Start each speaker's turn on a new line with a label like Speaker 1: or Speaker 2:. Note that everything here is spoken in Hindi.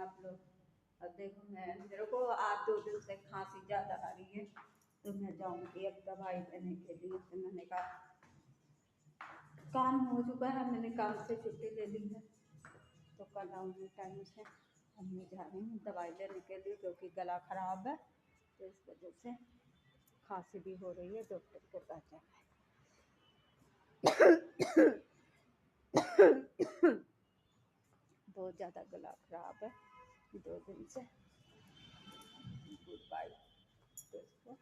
Speaker 1: आप लोग। अब देखो मेरे को आज 2 दिन से खांसी ज़्यादा आ रही है, तो मैं जाऊँगी अब दवाई लेने के लिए। तो मैंने कहा काम हो चुका है, मैंने काम से छुट्टी ले ली है, तो कल आऊँगी टाइम से। अब मैं जा रही हूँ दवाई लेने के लिए, क्योंकि गला ख़राब है, तो इस वजह से खांसी भी हो रही है। डॉक्टर के पास जाना है। बहुत ज़्यादा गला ख़राब है 2 दिन से। गुड बाय दोस्तों।